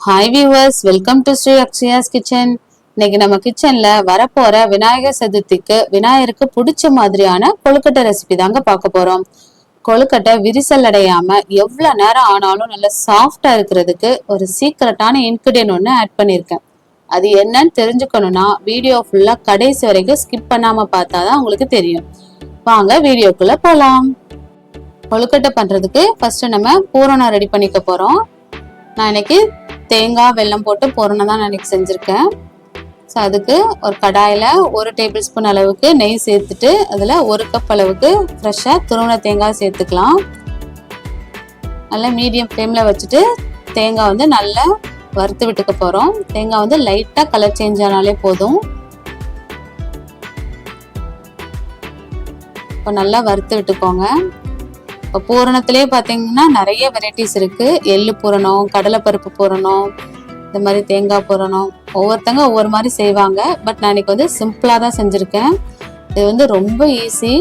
Hi viewers, welcome to Sri Akshaya's kitchen. இன்னைக்கு நம்ம கிச்சன்ல வரப்போற விநாயகர் சதுர்த்திக்கு விநாயகருக்கு பிடிச்ச மாதிரியான கொழுக்கட்டை ரெசிபி தாங்க பார்க்க போறோம். கொழுக்கட்டை விரிசல் அடையாம எவ்வளவு நேரம் ஆனாலும் நல்ல சாஃப்டா இருக்கிறதுக்கு ஒரு சீக்ரெட்டான இன்கிரிடியன்ட் ஒன்று ஆட் பண்ணியிருக்கேன். அது என்னன்னு தெரிஞ்சுக்கணும்னா வீடியோ ஃபுல்லா கடைசி வரைக்கும் ஸ்கிப் பண்ணாம பார்த்தாதான் உங்களுக்கு தெரியும். வாங்க வீடியோக்குள்ள போலாம். கொழுக்கட்டை பண்றதுக்கு ஃபர்ஸ்ட் நம்ம பூரணம் ரெடி பண்ணிக்க போறோம். நான் இன்னைக்கு தேங்காய் வெல்லம் போட்டு பூரணம் தான் நான் இன்னைக்கு செஞ்சுருக்கேன். ஸோ அதுக்கு ஒரு கடாயில் 1 டேபிள் ஸ்பூன் அளவுக்கு நெய் சேர்த்துட்டு அதில் 1 கப் அளவுக்கு ஃப்ரெஷ்ஷாக துருவின தேங்காய் சேர்த்துக்கலாம். நல்லா மீடியம் ஃப்ளேமில் வச்சுட்டு தேங்காய் வந்து நல்லா வறுத்து விட்டுக்க போகிறோம். தேங்காய் வந்து லைட்டாக கலர் சேஞ்ச் ஆனாலே போதும். இப்போ நல்லா வறுத்து விட்டுக்கோங்க. இப்போ பூரணத்திலே பார்த்தீங்கன்னா நிறைய வெரைட்டிஸ் இருக்குது. எள்ளு பூரணம், கடலைப்பருப்பு பூரணம், இந்த மாதிரி தேங்காய் பூரணம், ஒவ்வொருத்தங்க ஒவ்வொரு மாதிரி செய்வாங்க. பட் நான் இன்னைக்கு வந்து சிம்பிளாக தான் செஞ்சுருக்கேன். இது வந்து ரொம்ப ஈஸி.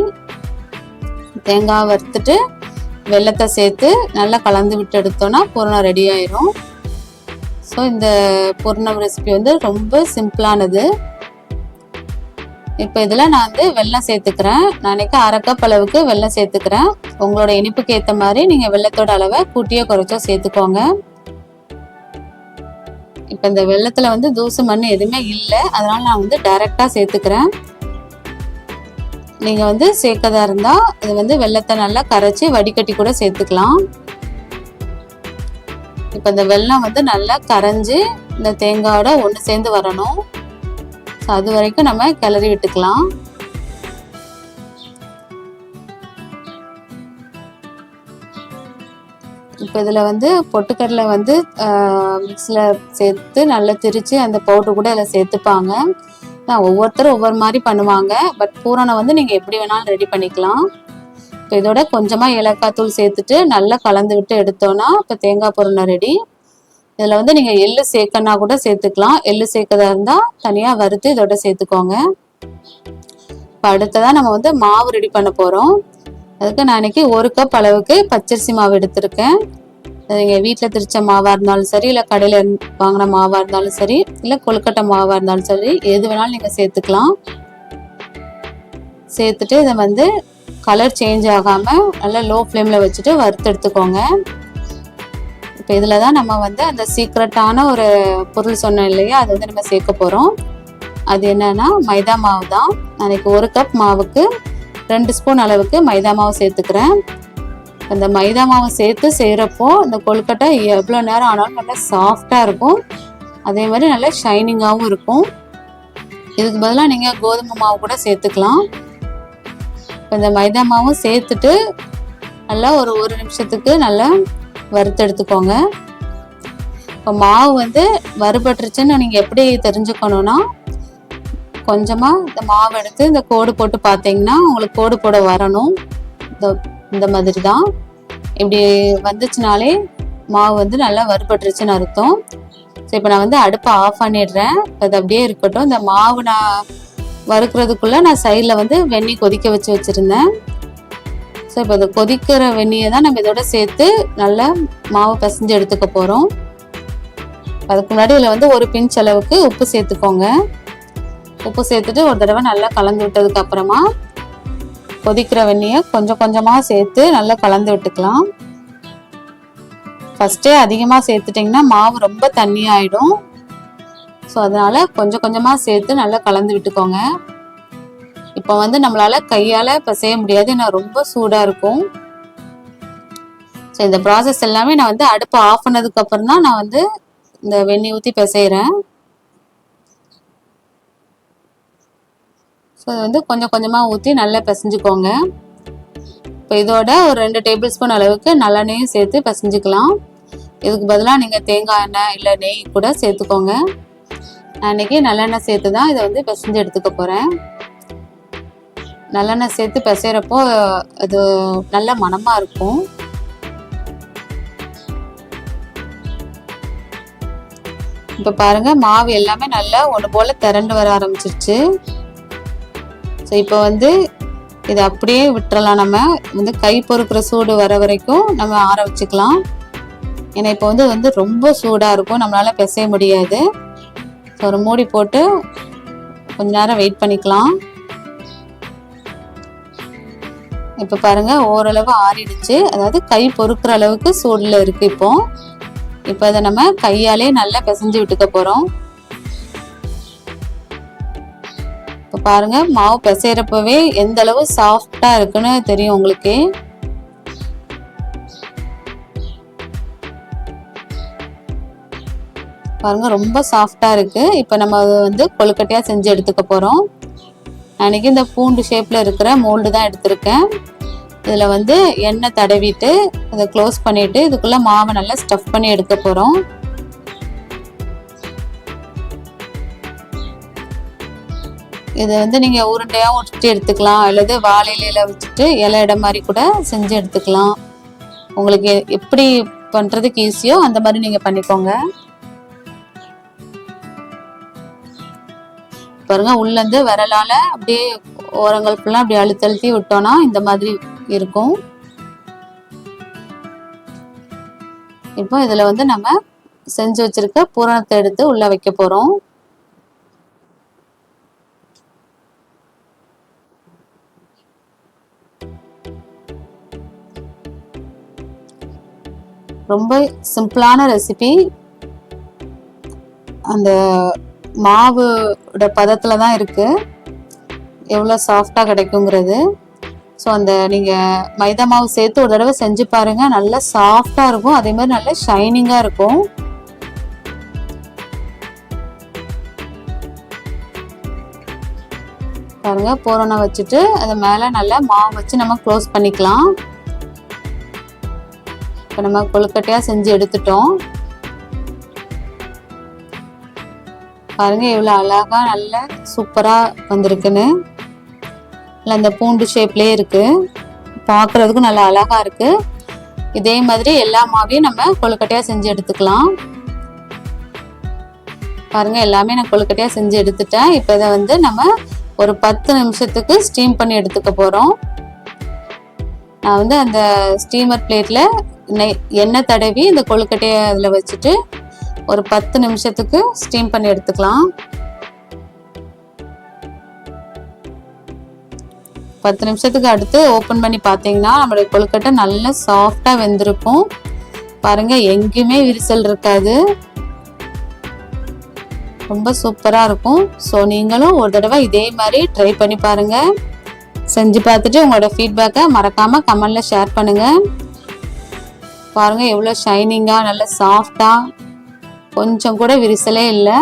தேங்காய் வறுத்துட்டு வெல்லத்தை சேர்த்து நல்லா கலந்து விட்டு எடுத்தோன்னா பூரணம் ரெடி ஆயிரும். ஸோ இந்த பூரணம் ரெசிபி வந்து ரொம்ப சிம்பிளானது. இப்போ இதில் நான் வந்து வெல்லம் சேர்த்துக்கிறேன். நான் இன்னைக்கு 1/2 கப் அளவுக்கு வெல்லம் சேர்த்துக்கிறேன். உங்களோட இனிப்புக்கு ஏற்ற மாதிரி நீங்கள் வெல்லத்தோட அளவை கூட்டியோ குறைச்சோ சேர்த்துக்கோங்க. இப்போ இந்த வெல்லத்தில் வந்து தூசு மண் எதுவுமே இல்லை, அதனால நான் வந்து டைரெக்டாக சேர்த்துக்கிறேன். நீங்கள் வந்து சேர்க்கதா இருந்தால் இது வந்து வெல்லத்தை நல்லா கரைச்சி வடிகட்டி கூட சேர்த்துக்கலாம். இப்போ இந்த வெல்லம் வந்து நல்லா கரைஞ்சி இந்த தேங்காயோட ஒன்று சேர்ந்து வரணும். அது வரைக்கும் நம்ம கிளறி விட்டுக்கலாம். இப்போ இதில் வந்து பொட்டுக்கடலை வந்து மிக்ஸில் சேர்த்து நல்லா திரித்து அந்த பவுடர் கூட அதில் சேர்த்துப்பாங்க. ஒவ்வொருத்தரும் ஒவ்வொரு மாதிரி பண்ணுவாங்க. பட் பூரணம் வந்து நீங்கள் எப்படி வேணாலும் ரெடி பண்ணிக்கலாம். இப்போ இதோட கொஞ்சமாக ஏலக்காய் தூள் சேர்த்துட்டு நல்லா கலந்து விட்டு எடுத்தோன்னா இப்போ தேங்காய் பூரணம் ரெடி. இதில் வந்து நீங்கள் எள்ளு சேர்க்கனா கூட சேர்த்துக்கலாம். எள்ளு சேர்க்கதா இருந்தால் தனியாக வறுத்து இதோட சேர்த்துக்கோங்க. இப்போ அடுத்ததான் நம்ம வந்து மாவு ரெடி பண்ண போகிறோம். அதுக்கு நான் இன்னைக்கு 1 கப் அளவுக்கு பச்சரிசி மாவு எடுத்திருக்கேன். நீங்கள் வீட்டில் திரிச்ச மாவாக இருந்தாலும் சரி, இல்லை கடையில் வாங்கின மாவாக இருந்தாலும் சரி, இல்லை கொழுக்கட்டை மாவாக இருந்தாலும் சரி, எது வேணாலும் நீங்கள் சேர்த்துக்கலாம். சேர்த்துட்டு இதை வந்து கலர் சேஞ்ச் ஆகாமல் நல்லா லோ ஃப்ளேமில் வச்சுட்டு வறுத்து எடுத்துக்கோங்க. இப்போ இதில் தான் நம்ம வந்து அந்த சீக்ரெட்டான ஒரு பொருள் சொன்னோம் இல்லையா, அது வந்து நம்ம சேர்க்க போகிறோம். அது என்னன்னா மைதா மாவு தான். அன்றைக்கி 1 கப் மாவுக்கு 2 ஸ்பூன் அளவுக்கு மைதா மாவு சேர்த்துக்கிறேன். அந்த மைதா மாவு சேர்த்து செய்கிறப்போ இந்த கொழுக்கட்டை எவ்வளோ நேரம் ஆனாலும் நல்லா சாஃப்டாக இருக்கும். அதே மாதிரி நல்லா ஷைனிங்காகவும் இருக்கும். இதுக்கு பதிலாக நீங்கள் கோதுமை மாவு கூட சேர்த்துக்கலாம். இப்போ இந்த மைதா மாவும் சேர்த்துட்டு நல்லா ஒரு 1 நிமிஷத்துக்கு நல்லா வறுத்து எடுத்துக்கோங்க. இப்போ மாவு வந்து வறுபட்டுருச்சுன்னு நீங்கள் எப்படி தெரிஞ்சுக்கணுன்னா, கொஞ்சமாக இந்த மாவு எடுத்து இந்த கோடு போட்டு பார்த்தீங்கன்னா உங்களுக்கு கோடு போட வரணும். இந்த மாதிரி தான். இப்படி வந்துச்சுனாலே மாவு வந்து நல்லா வறுபட்டுருச்சுன்னு அர்த்தம். ஸோ இப்போ நான் வந்து அடுப்பை ஆஃப் பண்ணிடுறேன். அது அப்படியே இருக்கட்டும். இந்த மாவு நான் வறுக்கிறதுக்குள்ளே நான் சைடில் வந்து வெந்நீர் கொதிக்க வச்சுருந்தேன். ஸோ இப்போ இந்த கொதிக்கிற வெந்நியை தான் நம்ம இதோட சேர்த்து நல்லா மாவு பிசைஞ்சு எடுத்துக்க போகிறோம். அதுக்கு முன்னாடி இதில் வந்து 1 பிஞ்ச் அளவுக்கு உப்பு சேர்த்துக்கோங்க. உப்பு சேர்த்துட்டு ஒரு தடவை நல்லா கலந்து விட்டதுக்கு அப்புறமா கொதிக்கிற வெந்நியை கொஞ்சம் கொஞ்சமாக சேர்த்து நல்லா கலந்து விட்டுக்கலாம். ஃபஸ்ட்டே அதிகமாக சேர்த்துட்டிங்கன்னா மாவு ரொம்ப தண்ணி ஆகிடும். ஸோ அதனால் கொஞ்சம் கொஞ்சமாக சேர்த்து நல்லா கலந்து விட்டுக்கோங்க. இப்போ வந்து நம்மளால கையால் பிசைய முடியாது, ஏன்னா ரொம்ப சூடாக இருக்கும். ஸோ இந்த ப்ராசஸ் எல்லாமே நான் வந்து அடுப்பை ஆஃப் பண்ணதுக்கு அப்புறம் தான் நான் வந்து இந்த வெந்நீர் ஊற்றி பிசைகிறேன். ஸோ அது வந்து கொஞ்சம் கொஞ்சமாக ஊற்றி நல்லா பிசைஞ்சுக்கோங்க. இப்போ இதோட ஒரு 2 டேபிள் ஸ்பூன் அளவுக்கு நல்லெண்ணெயும் சேர்த்து பிசைஞ்சுக்கலாம். இதுக்கு பதிலாக நீங்கள் தேங்காய் எண்ணெய் இல்லை நெய் கூட சேர்த்துக்கோங்க. நான் இன்றைக்கி நல்லெண்ணெய் சேர்த்து தான் இதை வந்து பிசைஞ்சு எடுத்துக்க போகிறேன். நல்லெண்ணெய் சேர்த்து பிசைகிறப்போ அது நல்ல மணமாக இருக்கும். இப்போ பாருங்கள், மாவு எல்லாமே நல்லா ஒன்று போல் திரண்டு வர ஆரம்பிச்சிருச்சு. ஸோ இப்போ வந்து இதை அப்படியே விட்டுறலாம். நம்ம வந்து கை பொறுக்கிற சூடு வர வரைக்கும் நம்ம ஆற வச்சுக்கலாம். ஏன்னா இப்போ வந்து ரொம்ப சூடாக இருக்கும், நம்மளால பிசைய முடியாது. ஸோ ஒரு மூடி போட்டு கொஞ்ச நேரம் வெயிட் பண்ணிக்கலாம். இப்போ பாருங்க ஓரளவு ஆறிடுச்சு, அதாவது கை பொறுக்கிற அளவுக்கு சூடில் இருக்கு. இப்போ அதை நம்ம கையாலே நல்லா பிசைஞ்சு விட்டுக்க போகிறோம். இப்போ பாருங்க மாவு பிசைறப்பவே எந்த அளவு சாஃப்டா இருக்குன்னு தெரியும் உங்களுக்கு. பாருங்க ரொம்ப சாஃப்டா இருக்கு. இப்போ நம்ம வந்து கொழுக்கட்டையா செஞ்சு எடுத்துக்க போறோம். அன்னைக்கு இந்த பூண்டு ஷேப்ல இருக்கிற மோல்டு தான் எடுத்திருக்கேன். இதுல வந்து எண்ணெய் தடவிட்டு அதை க்ளோஸ் பண்ணிட்டு இதுக்குள்ள மாவை நல்லா ஸ்டஃப் பண்ணி எடுக்க போறோம். இதை வந்து நீங்க உருண்டையா உருட்டி எடுத்துக்கலாம், அல்லது வாழை இலையில வச்சுட்டு இலை இடம் மாதிரி கூட செஞ்சு எடுத்துக்கலாம். உங்களுக்கு எப்படி பண்றதுக்கு ஈஸியோ அந்த மாதிரி நீங்க பண்ணிக்கோங்க. பாருங்க உள்ள இருந்து விரலால அப்படியே ஓரங்கள் ஃபுல்லா அப்படி அழுத்தி விட்டோம்னா இந்த மாதிரி இருக்கும். இப்போ இதுல வந்து நம்ம செஞ்சு வச்சிருக்க பூரணத்தை எடுத்து உள்ள வைக்க போறோம். ரொம்ப சிம்பிளான ரெசிபி. அந்த மாவோட பதத்துல தான் இருக்கு எவ்வளோ சாஃப்டா கிடைக்குங்கிறது. ஸோ அந்த நீங்க மைதா மாவு சேர்த்து ஒரு தடவை செஞ்சு பாருங்க, நல்லா சாஃப்டா இருக்கும், அதே மாதிரி நல்லா ஷைனிங்கா இருக்கும். பாருங்க பூரணம் வச்சுட்டு அது மேல நல்லா மாவு வச்சு நம்ம க்ளோஸ் பண்ணிக்கலாம். இப்போ நம்ம கொழுக்கட்டையா செஞ்சு எடுத்துட்டோம். பாருங்க எவ்வளோ அழகா நல்ல சூப்பரா வந்திருக்குன்னு. இல்லை அந்த பூண்டு ஷேப்லேயே இருக்கு, பார்க்கறதுக்கும் நல்லா அழகா இருக்கு. இதே மாதிரி எல்லா மாவையும் நம்ம கொழுக்கட்டையா செஞ்சு எடுத்துக்கலாம். பாருங்க எல்லாமே நான் கொழுக்கட்டையா செஞ்சு எடுத்துட்டேன். இப்போ இதை வந்து நம்ம ஒரு 10 நிமிஷத்துக்கு ஸ்டீம் பண்ணி எடுத்துக்க போறோம். நான் வந்து அந்த ஸ்டீமர் பிளேட்ல எண்ணெய் தடவி இந்த கொழுக்கட்டையை அதில் வச்சுட்டு ஒரு 10 நிமிஷத்துக்கு ஸ்டீம் பண்ணி எடுத்துக்கலாம். 10 நிமிஷத்துக்கு அடுத்து ஓப்பன் பண்ணி பார்த்தீங்கன்னா நம்மளுடைய கொழுக்கட்டை நல்லா சாஃப்டா வெந்திருக்கும். பாருங்க எங்கேயுமே விரிசல் இருக்காது, ரொம்ப சூப்பரா இருக்கும். ஸோ நீங்களும் ஒரு தடவை இதே மாதிரி ட்ரை பண்ணி பாருங்க. செஞ்சு பார்த்துட்டு உங்களோட ஃபீட்பேக்கை மறக்காம கமெண்ட்ல ஷேர் பண்ணுங்க. பாருங்க எவ்வளோ ஷைனிங்கா நல்ல சாஃப்டா, கொஞ்சம் கூட விரிசலே இல்லை.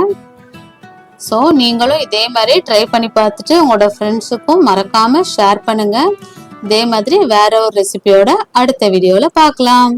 ஸோ நீங்களும் இதே மாதிரி ட்ரை பண்ணி பார்த்துட்டு உங்களோட ஃப்ரெண்ட்ஸுக்கும் மறக்காம ஷேர் பண்ணுங்க. இதே மாதிரி வேற ஒரு ரெசிபியோட அடுத்த வீடியோல பார்க்கலாம்.